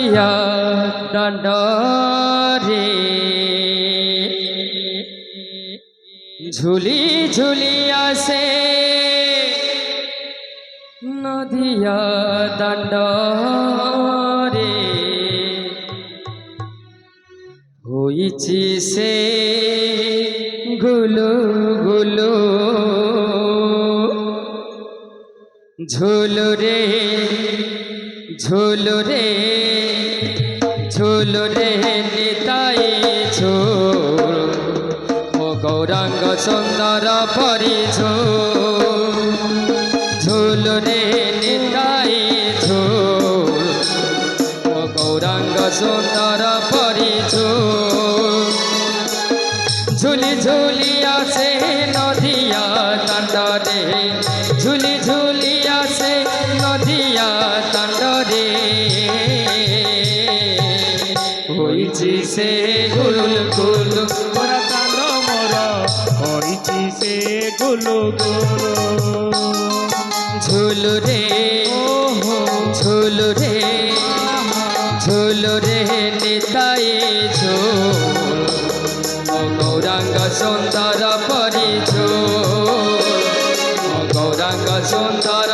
ইয়া ডান্ডারে ঝুলি ঝুলি আসে নদিয়া দান্ডরে হইছি সে গুলো গুলো ঝুলো রে ঝুলো রে ঝুলো রে নিতাই ঝোল ও গৌরাঙ্গ সুন্দর পরিঝোল ঝুলো রে নিতাই ঝোল ও গৌরাঙ্গ সুন্দর পরিঝোল ঝুলি ঝুলি আসে নদিয়া দান্ডরে ঝুলি ঝুলি আসে নদিয়া দান্ডরে হইছি সে গুল গুল মোরা চাঁদ মোর হইছি সে গুলু গুলু ঝুলু রে ঝুলু রে ঝুলু রে নিতাই ঝোল ও গৌরাঙ্গ সুন্দর পরিঝোল ও গৌরাঙ্গ সুন্দর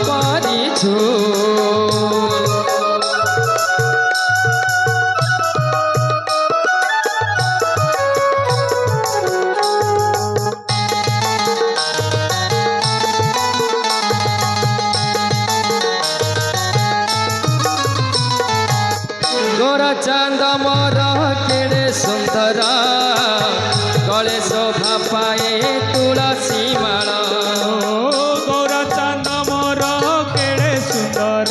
পরিঝোল गोरा चांद मोर केड़े सुंदरा गले शोभा पाए तुलसी माला गौरा चांद मोर केड़े सुंदर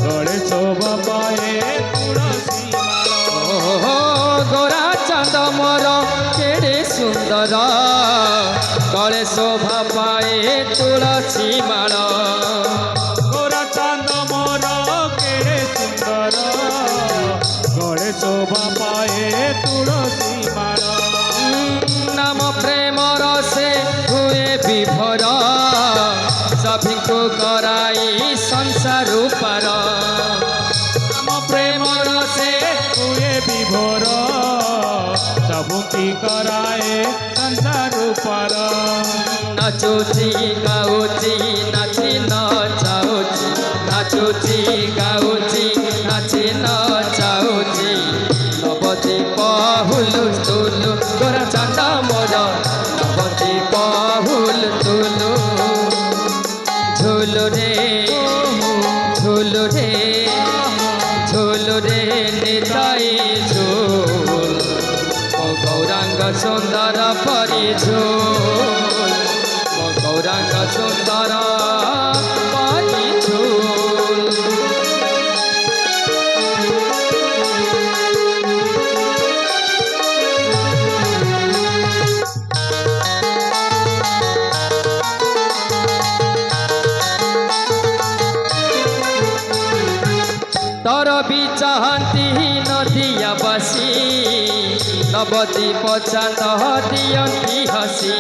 गले शोभा पाए तुलसी माला गोरा चांद मोर केड़े सुंदर गले शोभा पाए तुलसी माला गोरा चांद मोर केड़े सुंदर गले शोभा पाए तुलसी माला नाम प्रेम रसे हुए विभोर सभी को कराई संसार पार नाम प्रेम रसे हुए विभोर सबकी कराए संसार पार नाचुची गाउची नाची नचाउची नाचुची गाउची नाची नचाउची नवती पहुलु तुलु गोरा चांदा मोर नवती पहुल तुलु झुलु रे झुलु रे झुलु रे निताई झोल ओ गौरांग सुंदर परिझोल ओ गौरांग सुंदर परिझोल तर भी चाहती नदिया बसी नवदीप चांद दियंती हसी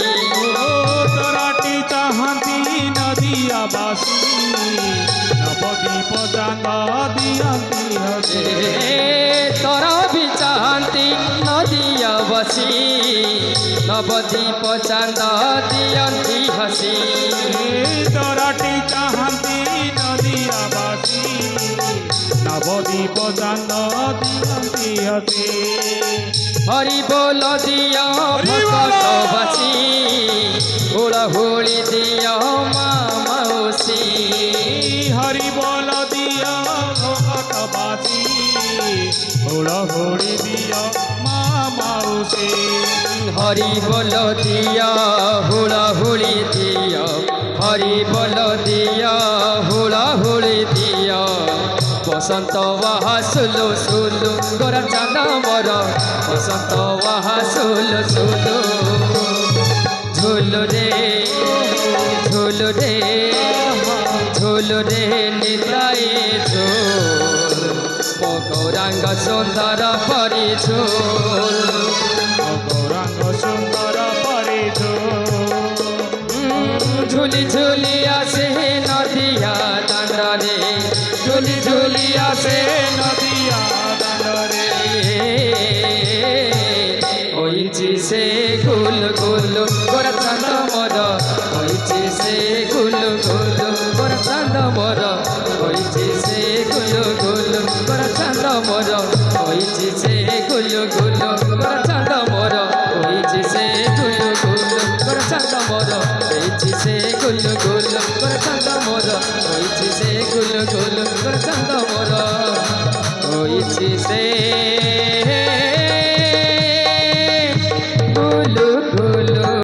तराटी चाहती नदिया बासी नवदीप चांद दियंती हसी तर भी चाहती नदिया बसी नवदीप चांद दियंती हसी तराटी चाहती नदिया बासी नवदीप चांद दियंती हसी हरि बोल दिया भक्त बसी हुड़ा हुड़ी दिया मौसी हरि बोल दिया भगत बासी हुड़ा हुड़ी दिया माउसी हरि बोल दिया हुड़ा हुड़ी दिया हरि बोल दिया हुड़ा हुड़ी दिया बसंत वाहा सुलु सुलु गोरा चांदा मोर बसंत वाहा सुलु सुलु झुलु रे झुलु रे झुलु रे निताई झोल ओ गौरांग सुंदर परिझोल गौरांग सुंदर परिझोल झुली झुली आसे नदिया दांडरे झुली झुली আসে নদিয়া দাঁড়রে হইছি সে গুল গুল গোরা চাঁদ মোর হইছি সে গুল গুল গোরা চাঁদ মোর হইছি সে গুল গুল গোরা চাঁদ মোর হইছি সে গুল গুল গোরা চাঁদ মোর হইছি সে গুল গুল গোরা চাঁদ মোর হইছি সে গুল গুল গোরা চাঁদ মোর হইছি সে গুল গুল গোরা চাঁদ মোর হইছি সে